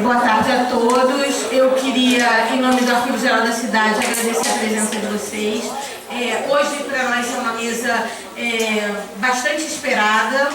Boa tarde a todos. Eu queria, em nome do Arquivo Geral da Cidade, agradecer a presença de vocês. Hoje, para nós, é uma mesa bastante esperada.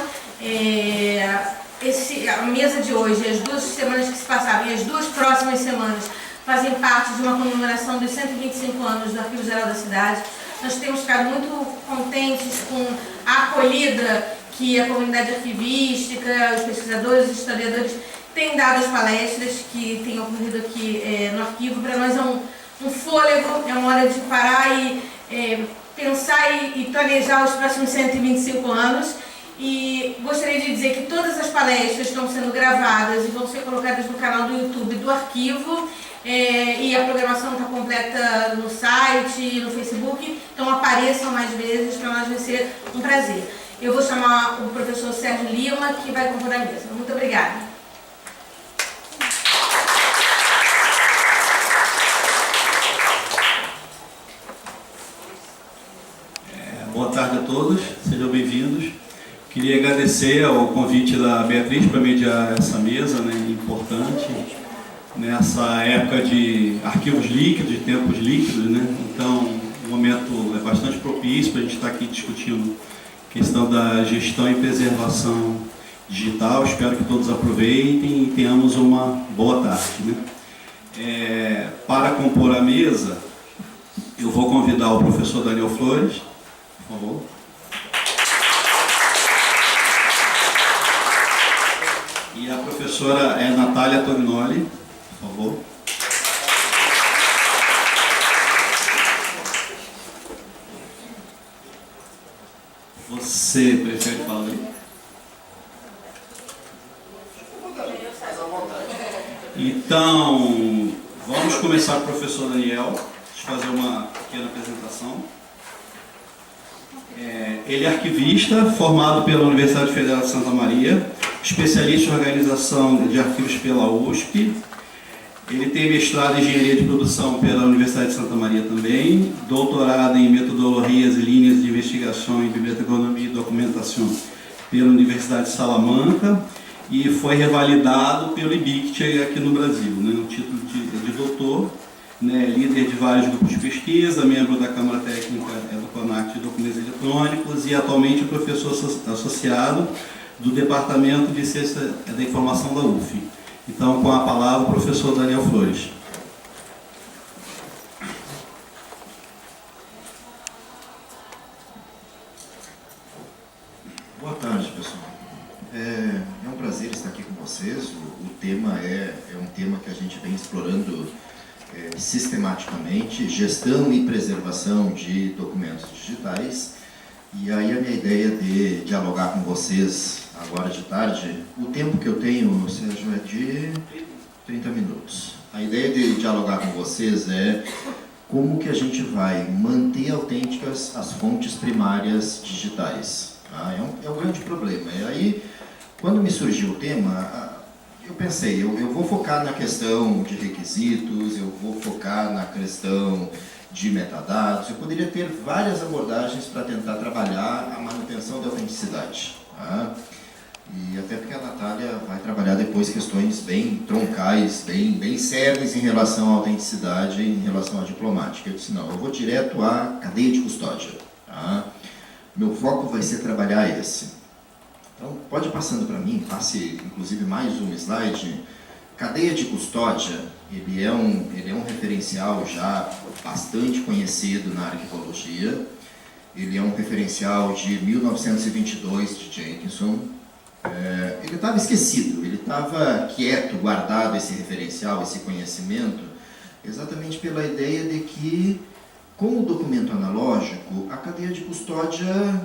A mesa de hoje, as 2 semanas que se passaram e as 2 próximas semanas fazem parte de uma comemoração dos 125 anos do Arquivo Geral da Cidade. Nós temos ficado muito contentes com a acolhida que a comunidade arquivística, os pesquisadores, os historiadores têm dado às palestras que têm ocorrido aqui no arquivo. Para nós é um fôlego, é uma hora de parar e pensar e planejar os próximos 125 anos. E gostaria de dizer que todas as palestras estão sendo gravadas e vão ser colocadas no canal do YouTube do arquivo. E a programação está completa no site, no Facebook, então apareçam mais vezes, para nós vai ser um prazer. Eu vou chamar o professor Sérgio Lima, que vai compor a mesa. Muito obrigada. Boa tarde a todos, sejam bem-vindos. Queria agradecer ao convite da Beatriz para mediar essa mesa, importante, nessa época de arquivos líquidos, de tempos líquidos, Então, o momento é bastante propício para a gente estar aqui discutindo a questão da gestão e preservação digital. Espero que todos aproveitem e tenhamos uma boa tarde. Para compor a mesa, eu vou convidar o professor Daniel Flores, por favor. E a professora Natália Torinoli, por favor. Você prefere falar aí? Então, vamos começar com o professor Daniel. Deixa eu fazer uma pequena apresentação. Ele é arquivista, formado pela Universidade Federal de Santa Maria, especialista em organização de arquivos pela USP. Ele tem mestrado em Engenharia de Produção pela Universidade de Santa Maria também, doutorado em Metodologias e Linhas de Investigação em Biblioteconomia e Documentação pela Universidade de Salamanca e foi revalidado pelo IBICT aqui no Brasil, no título de doutor, líder de vários grupos de pesquisa, membro da Câmara Técnica do CONAC de Documentos Eletrônicos e atualmente professor associado do Departamento de Ciência da Informação da UF. Então, com a palavra, o professor Daniel Flores. Boa tarde, pessoal. É um prazer estar aqui com vocês. O tema é um tema que a gente vem explorando sistematicamente, gestão e preservação de documentos digitais. E aí a minha ideia de dialogar com vocês agora de tarde, o tempo que eu tenho, Sérgio, é de 30 minutos. A ideia de dialogar com vocês é como que a gente vai manter autênticas as fontes primárias digitais. É um grande problema. E aí, quando me surgiu o tema, eu pensei, eu vou focar na questão de requisitos, eu vou focar na questão de metadados, eu poderia ter várias abordagens para tentar trabalhar a manutenção da autenticidade. E até porque a Natália vai trabalhar depois questões bem troncais, bem cernes em relação à autenticidade, em relação à diplomática. Eu disse, não, eu vou direto à cadeia de custódia. Meu foco vai ser trabalhar esse. Então, pode ir passando para mim, passe inclusive mais um slide. Cadeia de custódia, ele é um referencial já bastante conhecido na arquivologia. Ele é um referencial de 1922 de Jenkinson. Ele estava esquecido, ele estava quieto, guardado esse referencial, esse conhecimento, exatamente pela ideia de que, com o documento analógico, a cadeia de custódia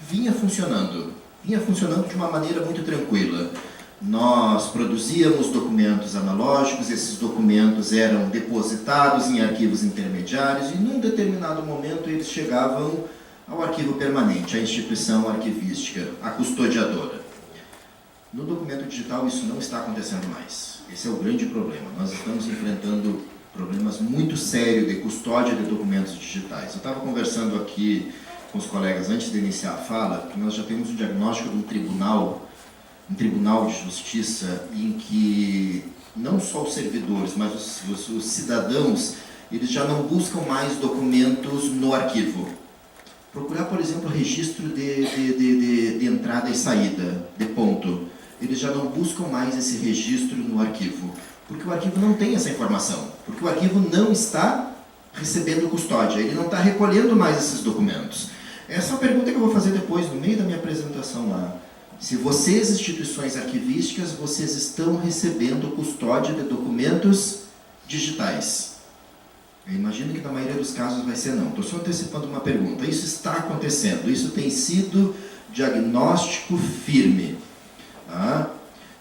vinha funcionando de uma maneira muito tranquila. Nós produzíamos documentos analógicos, esses documentos eram depositados em arquivos intermediários e, num determinado momento, eles chegavam ao arquivo permanente, à instituição arquivística, a custodiadora. No documento digital isso não está acontecendo mais. Esse é o grande problema. Nós estamos enfrentando problemas muito sérios de custódia de documentos digitais. Eu estava conversando aqui com os colegas antes de iniciar a fala, que nós já temos um diagnóstico de um tribunal de justiça em que não só os servidores, mas os cidadãos, eles já não buscam mais documentos no arquivo. Procurar, por exemplo, registro de entrada e saída, de ponto. Eles já não buscam mais esse registro no arquivo, porque o arquivo não tem essa informação, porque o arquivo não está recebendo custódia, ele não está recolhendo mais esses documentos. Essa é uma pergunta que eu vou fazer depois, no meio da minha apresentação lá. Se vocês, instituições arquivísticas, vocês estão recebendo custódia de documentos digitais? Eu imagino que na maioria dos casos vai ser não. Estou só antecipando uma pergunta. Isso está acontecendo, isso tem sido diagnóstico firme. Tá?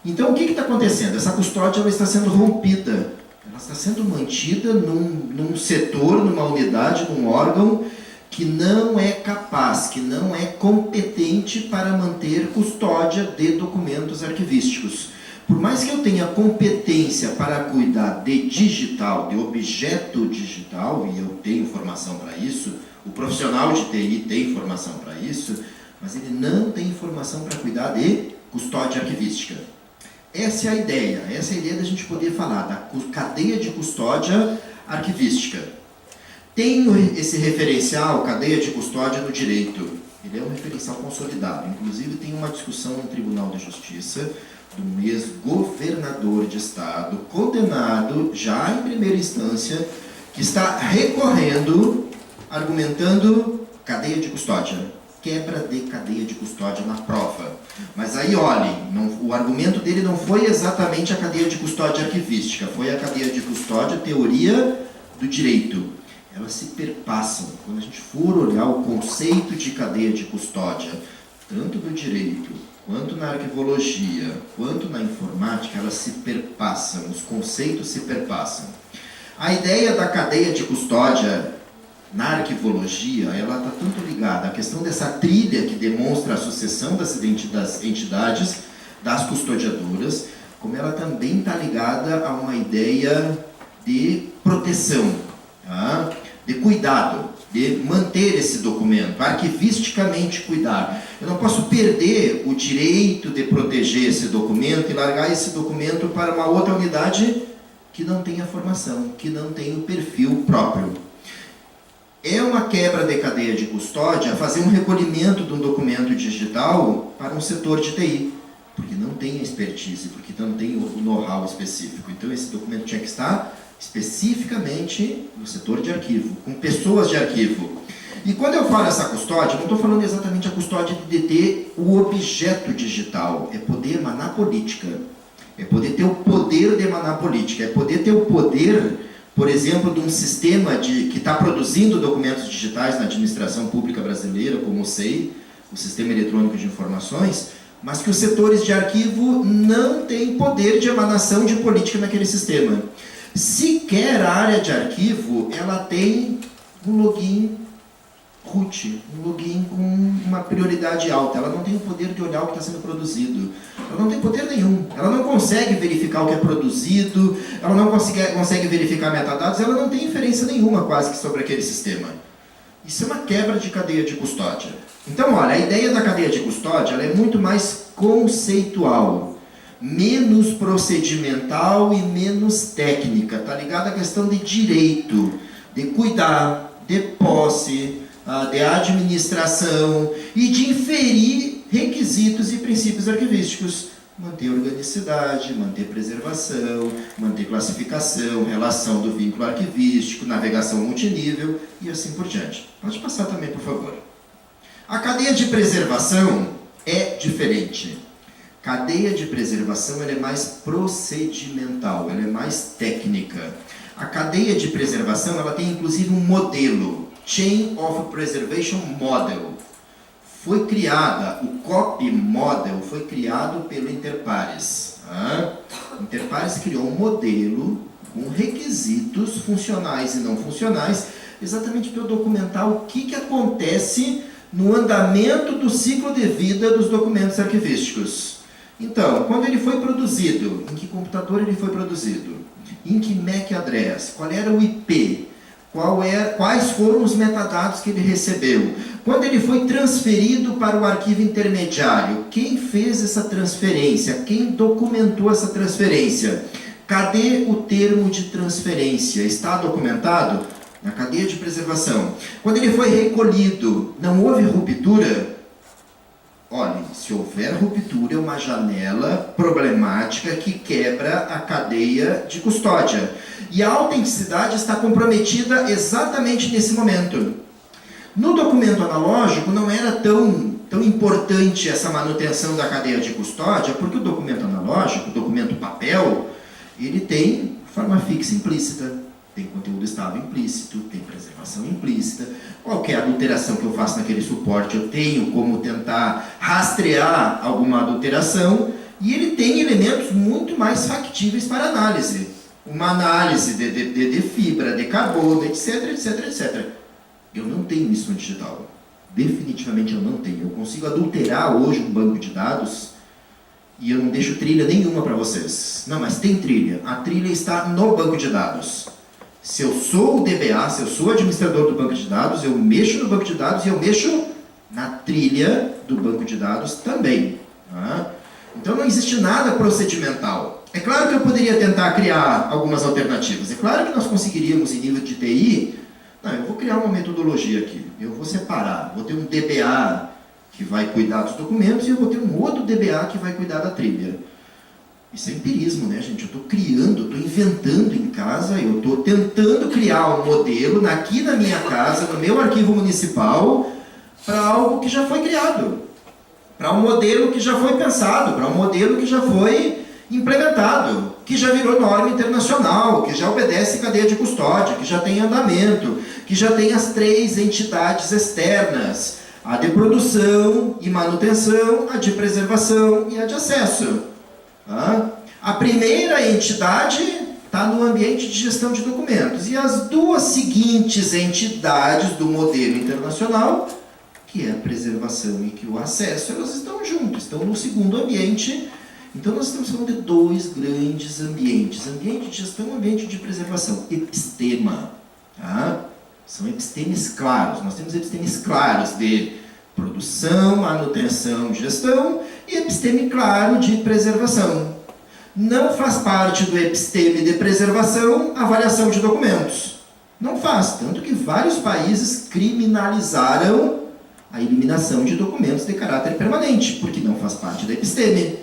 Então, o que está acontecendo? Essa custódia ela está sendo rompida. Ela está sendo mantida num setor, numa unidade, num órgão que não é capaz, que não é competente para manter custódia de documentos arquivísticos. Por mais que eu tenha competência para cuidar de digital, de objeto digital, e eu tenho formação para isso, o profissional de TI tem formação para isso, mas ele não tem formação para cuidar de custódia arquivística. Essa é a ideia da gente poder falar da cadeia de custódia arquivística. Tem esse referencial, cadeia de custódia no direito. Ele é um referencial consolidado. Inclusive tem uma discussão no Tribunal de Justiça de um ex-governador de estado, condenado já em primeira instância, que está recorrendo, argumentando cadeia de custódia, quebra de cadeia de custódia na prova. Mas aí, olhem, o argumento dele não foi exatamente a cadeia de custódia arquivística, foi a cadeia de custódia teoria do direito. Elas se perpassam. Quando a gente for olhar o conceito de cadeia de custódia, tanto do direito, quanto na arquivologia, quanto na informática, elas se perpassam, os conceitos se perpassam. A ideia da cadeia de custódia na arquivologia, ela está tanto ligada à questão dessa trilha que demonstra a sucessão das entidades, das custodiadoras, como ela também está ligada a uma ideia de proteção, tá? De cuidado, de manter esse documento, arquivisticamente cuidar. Eu não posso perder o direito de proteger esse documento e largar esse documento para uma outra unidade que não tenha formação, que não tenha o perfil próprio. É uma quebra de cadeia de custódia fazer um recolhimento de um documento digital para um setor de TI, porque não tem expertise, porque não tem o know-how específico. Então esse documento tinha que estar especificamente no setor de arquivo, com pessoas de arquivo. E quando eu falo essa custódia, não estou falando exatamente a custódia de deter o objeto digital, é poder emanar política, é poder ter o poder de emanar política, é poder ter o poder, por exemplo, de um sistema que está produzindo documentos digitais na administração pública brasileira, como o SEI, o Sistema Eletrônico de Informações, mas que os setores de arquivo não têm poder de emanação de política naquele sistema. Sequer a área de arquivo, ela tem um login root, um login com uma prioridade alta. Ela não tem o poder de olhar o que está sendo produzido. Ela não tem poder nenhum. Ela não consegue verificar o que é produzido, ela não consegue verificar metadados, ela não tem inferência nenhuma quase que sobre aquele sistema. Isso é uma quebra de cadeia de custódia. Então, olha, a ideia da cadeia de custódia ela é muito mais conceitual, menos procedimental e menos técnica. Está ligada à questão de direito, de cuidar, de posse, de administração e de inferir requisitos e princípios arquivísticos. Manter organicidade, manter preservação, manter classificação, relação do vínculo arquivístico, navegação multinível e assim por diante. Pode passar também, por favor. A cadeia de preservação é diferente. Cadeia de preservação ela é mais procedimental, ela é mais técnica. A cadeia de preservação ela tem inclusive um modelo, Chain of Preservation Model. Foi criada, o Copy Model foi criado pelo Interpares. Interpares criou um modelo com requisitos funcionais e não funcionais, exatamente para documentar o que acontece no andamento do ciclo de vida dos documentos arquivísticos. Então, quando ele foi produzido, em que computador ele foi produzido? Em que MAC address? Qual era o IP? Quais foram os metadados que ele recebeu? Quando ele foi transferido para o arquivo intermediário, quem fez essa transferência? Quem documentou essa transferência? Cadê o termo de transferência? Está documentado? Na cadeia de preservação. Quando ele foi recolhido, não houve ruptura? Olhe, se houver ruptura, é uma janela problemática que quebra a cadeia de custódia. E a autenticidade está comprometida exatamente nesse momento. No documento analógico, não era tão importante essa manutenção da cadeia de custódia, porque o documento analógico, o documento papel, ele tem forma fixa implícita. Tem conteúdo estável implícito, tem preservação implícita. Qualquer adulteração que eu faça naquele suporte, eu tenho como tentar rastrear alguma adulteração, e ele tem elementos muito mais factíveis para análise. Uma análise de fibra, de carbono, etc, etc, etc. Eu não tenho isso no digital. Definitivamente eu não tenho. Eu consigo adulterar hoje um banco de dados e eu não deixo trilha nenhuma para vocês. Não, mas tem trilha. A trilha está no banco de dados. Se eu sou o DBA, se eu sou o administrador do banco de dados, eu mexo no banco de dados e eu mexo na trilha do banco de dados também. Tá? Então não existe nada procedimental. É claro que eu poderia tentar criar algumas alternativas. É claro que nós conseguiríamos, em nível de TI, não, eu vou criar uma metodologia aqui. Eu vou separar. Vou ter um DBA que vai cuidar dos documentos e eu vou ter um outro DBA que vai cuidar da trilha. Isso é empirismo, né, gente? Eu estou criando, estou inventando em casa, eu estou tentando criar um modelo aqui na minha casa, no meu arquivo municipal, para algo que já foi criado. Para um modelo que já foi pensado, para um modelo que já foi implementado, que já virou norma internacional, que já obedece cadeia de custódia, que já tem andamento, que já tem as 3 entidades externas, a de produção e manutenção, a de preservação e a de acesso. A primeira entidade está no ambiente de gestão de documentos, e as 2 seguintes entidades do modelo internacional, que é a preservação e que o acesso, elas estão juntas, estão no segundo ambiente. Então nós estamos falando de 2 grandes ambientes: ambiente de gestão e ambiente de preservação. Epistema. Tá? São epistemes claros. Nós temos epistemes claros de produção, manutenção, gestão, e episteme claro de preservação. Não faz parte do episteme de preservação a avaliação de documentos. Não faz, tanto que vários países criminalizaram a eliminação de documentos de caráter permanente, porque não faz parte da episteme.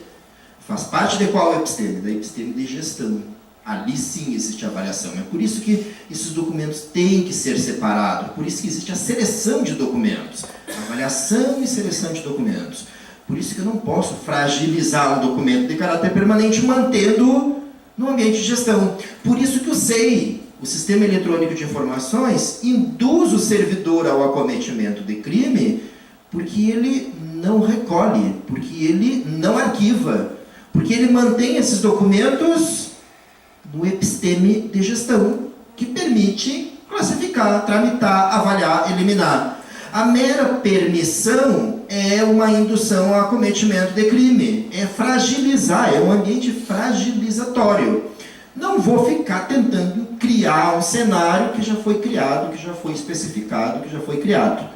Faz parte de qual episteme? Da episteme de gestão. Ali sim existe avaliação. É por isso que esses documentos têm que ser separados. Por isso que existe a seleção de documentos. Avaliação e seleção de documentos. Por isso que eu não posso fragilizar um documento de caráter permanente mantendo no ambiente de gestão. Por isso que o SEI, o Sistema Eletrônico de Informações, induz o servidor ao acometimento de crime, porque ele não recolhe, porque ele não arquiva, porque ele mantém esses documentos no episteme de gestão, que permite classificar, tramitar, avaliar, eliminar. A mera permissão é uma indução ao acometimento de crime, é fragilizar, é um ambiente fragilizatório. Não vou ficar tentando criar um cenário que já foi criado, que já foi especificado, que já foi criado.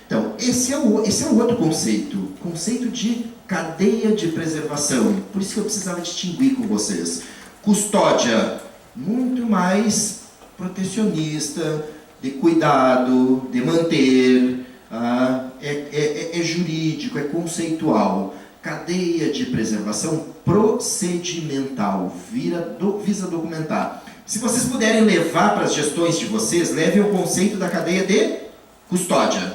Então, esse é o outro conceito, conceito de cadeia de preservação. Por isso que eu precisava distinguir com vocês. Custódia, muito mais protecionista, de cuidado, de manter, é jurídico, é conceitual. Cadeia de preservação procedimental, visa documentar. Se vocês puderem levar para as gestões de vocês, levem o conceito da cadeia de custódia.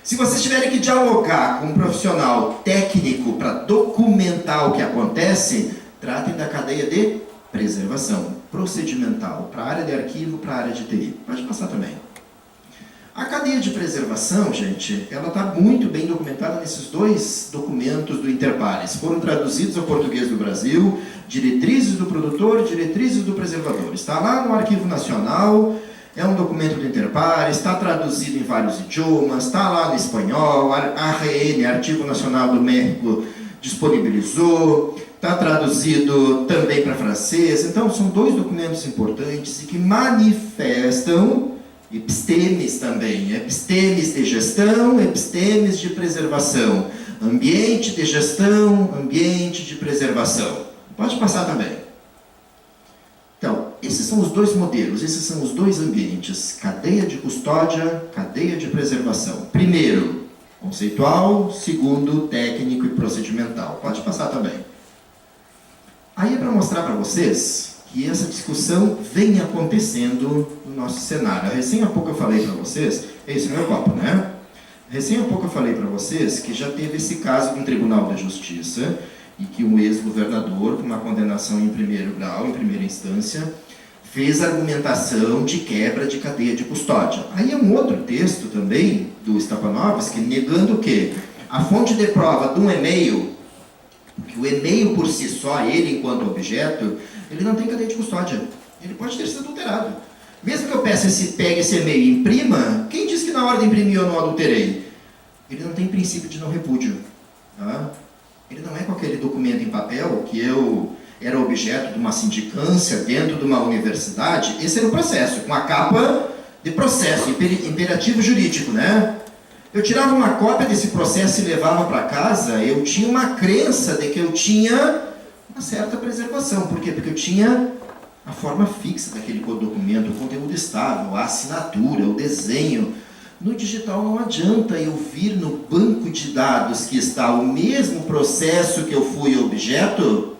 Se vocês tiverem que dialogar com um profissional técnico para documentar o que acontece, tratem da cadeia de preservação procedimental, para a área de arquivo, para a área de TI. Pode passar também. A cadeia de preservação, gente, ela está muito bem documentada nesses 2 documentos do Interpares. Foram traduzidos ao português do Brasil, diretrizes do produtor, diretrizes do preservador. Está lá no Arquivo Nacional, é um documento do Interpares, está traduzido em vários idiomas, está lá no espanhol, a ARN, Arquivo Nacional do México, disponibilizou, está traduzido também para francês. Então, são 2 documentos importantes e que manifestam epistemes também, epistemes de gestão, epistemes de preservação, ambiente de gestão, ambiente de preservação. Pode passar também. esses são os dois modelos, esses são os dois ambientes, cadeia de custódia, cadeia de preservação. Primeiro, conceitual, segundo, técnico e procedimental. Pode passar também. Aí é para mostrar para vocês que essa discussão vem acontecendo no nosso cenário. Recém há pouco eu falei para vocês, esse é o meu copo, né? Recém há pouco eu falei para vocês que já teve esse caso no Tribunal da Justiça e que um ex-governador, com uma condenação em primeiro grau, em primeira instância, fez argumentação de quebra de cadeia de custódia. Aí é um outro texto também do Stapanovski negando que a fonte de prova de um e-mail, que o e-mail por si só, ele enquanto objeto, ele não tem cadeia de custódia. Ele pode ter sido adulterado. Mesmo que eu pegue esse e-mail e imprima, quem disse que na hora de imprimir eu não adulterei? Ele não tem princípio de não repúdio. Tá? Ele não é com aquele documento em papel que eu era objeto de uma sindicância dentro de uma universidade. Esse era o processo, com a capa de processo, imperativo jurídico, né? Eu tirava uma cópia desse processo e levava para casa, eu tinha uma crença de que eu tinha uma certa preservação. Por quê? Porque eu tinha a forma fixa daquele documento, o conteúdo estável, a assinatura, o desenho. No digital não adianta eu vir no banco de dados que está o mesmo processo que eu fui objeto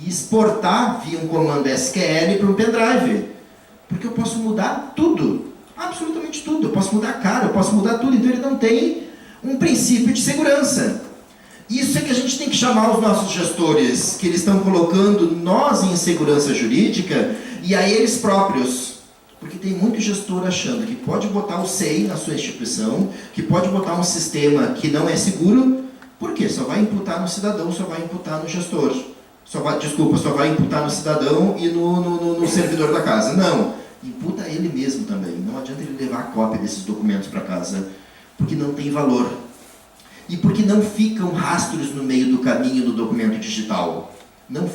e exportar via um comando SQL para um pendrive. Porque eu posso mudar tudo, absolutamente tudo. Eu posso mudar a cara, eu posso mudar tudo. Então ele não tem um princípio de segurança. Isso é que a gente tem que chamar os nossos gestores, que eles estão colocando nós em insegurança jurídica e a eles próprios. Porque tem muito gestor achando que pode botar o SEI na sua instituição, que pode botar um sistema que não é seguro, por quê? Só vai imputar no cidadão, só vai imputar no gestor. Só vai imputar no cidadão e no servidor da casa. Não, imputa ele mesmo também. Não adianta ele levar a cópia desses documentos para casa, porque não tem valor. E porque não ficam rastros no meio do caminho do documento digital. Não